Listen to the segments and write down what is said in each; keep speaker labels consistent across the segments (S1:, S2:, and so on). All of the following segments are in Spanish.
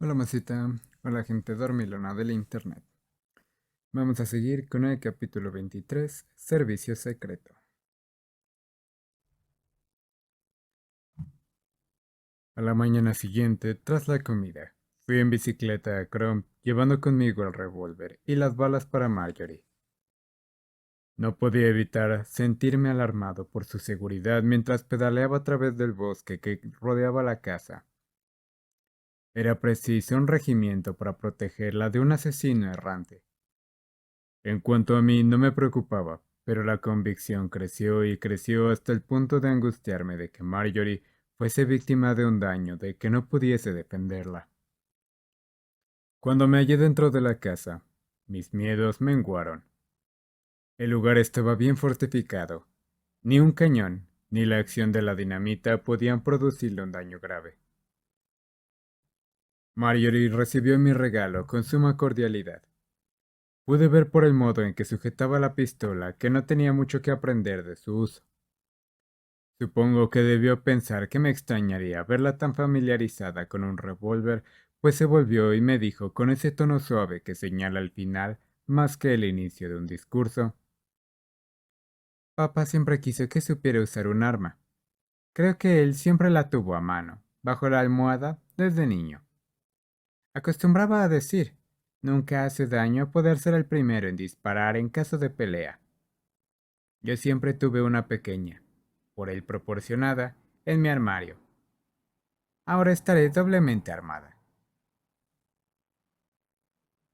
S1: Hola Masita, hola gente dormilona del internet. Vamos a seguir con el capítulo 23, Servicio Secreto. A la mañana siguiente, tras la comida, fui en bicicleta a Chrome llevando conmigo el revólver y las balas para Marjorie. No podía evitar sentirme alarmado por su seguridad mientras pedaleaba a través del bosque que rodeaba la casa. Era preciso un regimiento para protegerla de un asesino errante. En cuanto a mí, no me preocupaba, pero la convicción creció y creció hasta el punto de angustiarme de que Marjorie fuese víctima de un daño de que no pudiese defenderla. Cuando me hallé dentro de la casa, mis miedos menguaron. El lugar estaba bien fortificado. Ni un cañón, ni la acción de la dinamita podían producirle un daño grave. Marjorie recibió mi regalo con suma cordialidad. Pude ver por el modo en que sujetaba la pistola que no tenía mucho que aprender de su uso. Supongo que debió pensar que me extrañaría verla tan familiarizada con un revólver, pues se volvió y me dijo con ese tono suave que señala el final más que el inicio de un discurso. Papá siempre quiso que supiera usar un arma. Creo que él siempre la tuvo a mano, bajo la almohada, desde niño. Acostumbraba a decir, nunca hace daño poder ser el primero en disparar en caso de pelea. Yo siempre tuve una pequeña, por él proporcionada, en mi armario. Ahora estaré doblemente armada.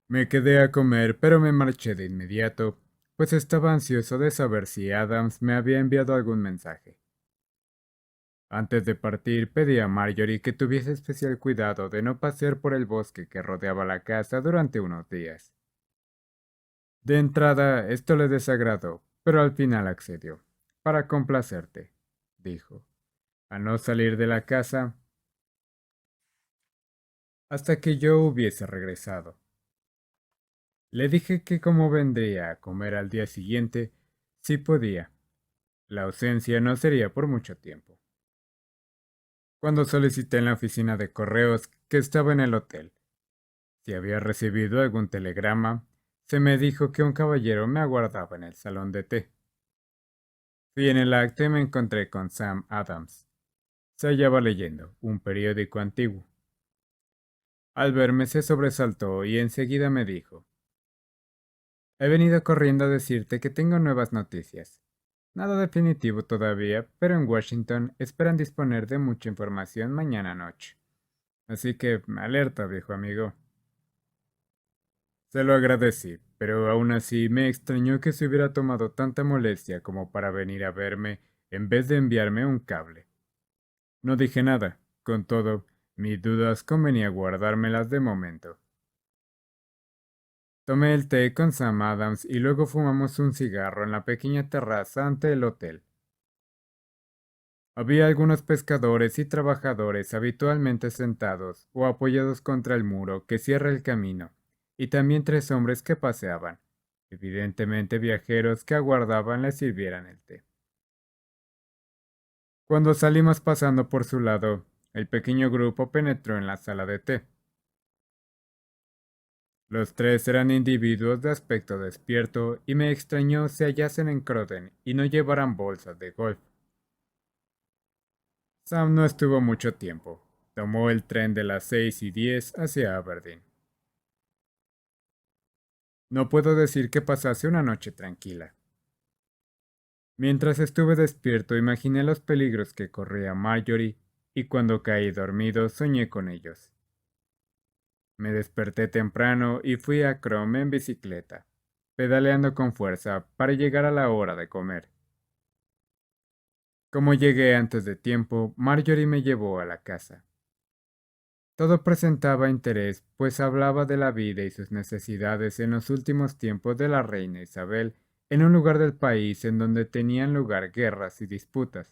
S1: Me quedé a comer, pero me marché de inmediato, pues estaba ansioso de saber si Adams me había enviado algún mensaje. Antes de partir, pedí a Marjorie que tuviese especial cuidado de no pasear por el bosque que rodeaba la casa durante unos días. De entrada, esto le desagradó, pero al final accedió. Para complacerte, dijo, a no salir de la casa hasta que yo hubiese regresado. Le dije que como vendría a comer al día siguiente, sí podía. La ausencia no sería por mucho tiempo. Cuando solicité en la oficina de correos que estaba en el hotel si había recibido algún telegrama, se me dijo que un caballero me aguardaba en el salón de té. Fui en el acto y me encontré con Sam Adams. Se hallaba leyendo un periódico antiguo. Al verme se sobresaltó y enseguida me dijo, he venido corriendo a decirte que tengo nuevas noticias. Nada definitivo todavía, pero en Washington esperan disponer de mucha información mañana noche. Así que, alerta, viejo amigo. Se lo agradecí, pero aún así me extrañó que se hubiera tomado tanta molestia como para venir a verme en vez de enviarme un cable. No dije nada, con todo, mis dudas convenía guardármelas de momento. Tomé el té con Sam Adams y luego fumamos un cigarro en la pequeña terraza ante el hotel. Había algunos pescadores y trabajadores habitualmente sentados o apoyados contra el muro que cierra el camino, y también tres hombres que paseaban, evidentemente viajeros que aguardaban les sirvieran el té. Cuando salimos pasando por su lado, el pequeño grupo penetró en la sala de té. Los tres eran individuos de aspecto despierto y me extrañó se hallasen en Croden y no llevaran bolsas de golf. Sam no estuvo mucho tiempo. Tomó el tren de las 6:10 hacia Aberdeen. No puedo decir que pasase una noche tranquila. Mientras estuve despierto imaginé los peligros que corría Marjorie y cuando caí dormido soñé con ellos. Me desperté temprano y fui a Chrome en bicicleta, pedaleando con fuerza para llegar a la hora de comer. Como llegué antes de tiempo, Marjorie me llevó a la casa. Todo presentaba interés, pues hablaba de la vida y sus necesidades en los últimos tiempos de la reina Isabel, en un lugar del país en donde tenían lugar guerras y disputas.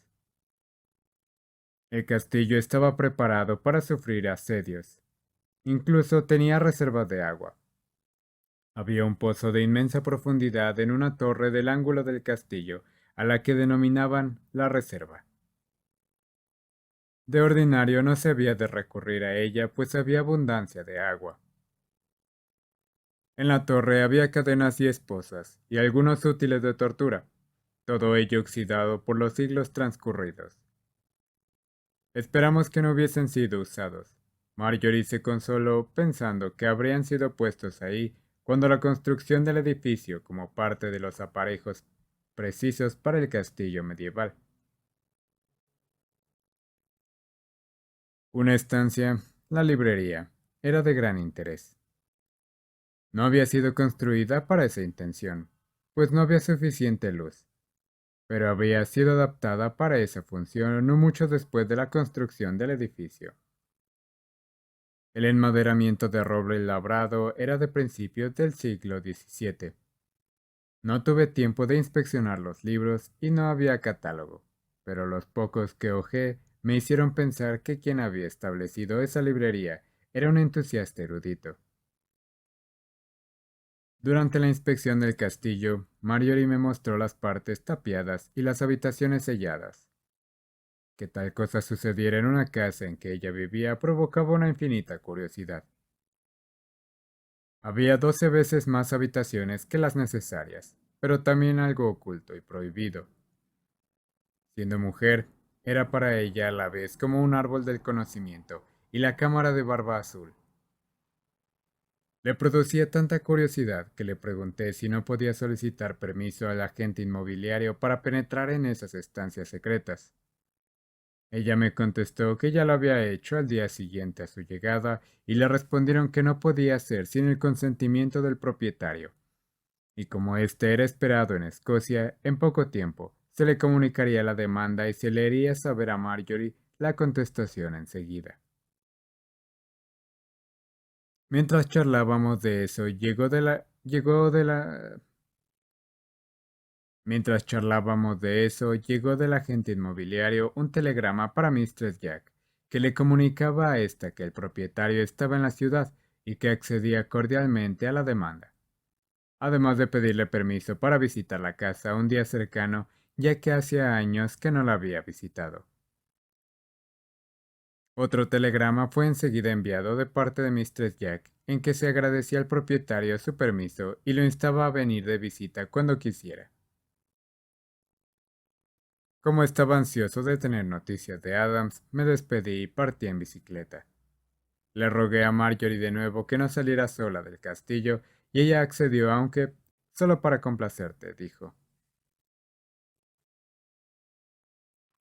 S1: El castillo estaba preparado para sufrir asedios. Incluso tenía reservas de agua. Había un pozo de inmensa profundidad en una torre del ángulo del castillo, a la que denominaban la reserva. De ordinario no se había de recurrir a ella, pues había abundancia de agua. En la torre había cadenas y esposas, y algunos útiles de tortura, todo ello oxidado por los siglos transcurridos. Esperamos que no hubiesen sido usados. Marjorie se consoló pensando que habrían sido puestos ahí cuando la construcción del edificio como parte de los aparejos precisos para el castillo medieval. Una estancia, la librería, era de gran interés. No había sido construida para esa intención, pues no había suficiente luz, pero había sido adaptada para esa función no mucho después de la construcción del edificio. El enmaderamiento de roble labrado era de principios del siglo XVII. No tuve tiempo de inspeccionar los libros y no había catálogo, pero los pocos que hojé me hicieron pensar que quien había establecido esa librería era un entusiasta erudito. Durante la inspección del castillo, Marjorie me mostró las partes tapiadas y las habitaciones selladas. Que tal cosa sucediera en una casa en que ella vivía provocaba una infinita curiosidad. Había 12 veces más habitaciones que las necesarias, pero también algo oculto y prohibido. Siendo mujer, era para ella a la vez como un árbol del conocimiento y la cámara de barba azul. Le producía tanta curiosidad que le pregunté si no podía solicitar permiso al agente inmobiliario para penetrar en esas estancias secretas. Ella me contestó que ya lo había hecho al día siguiente a su llegada y le respondieron que no podía hacer sin el consentimiento del propietario. Y como éste era esperado en Escocia, en poco tiempo se le comunicaría la demanda y se le haría saber a Marjorie la contestación enseguida. Mientras charlábamos de eso, Mientras charlábamos de eso, llegó del agente inmobiliario un telegrama para Mistress Jack, que le comunicaba a ésta que el propietario estaba en la ciudad y que accedía cordialmente a la demanda, además de pedirle permiso para visitar la casa un día cercano, ya que hacía años que no la había visitado. Otro telegrama fue enseguida enviado de parte de Mistress Jack, en que se agradecía al propietario su permiso y lo instaba a venir de visita cuando quisiera. Como estaba ansioso de tener noticias de Adams, me despedí y partí en bicicleta. Le rogué a Marjorie de nuevo que no saliera sola del castillo, y ella accedió, aunque solo para complacerte, dijo.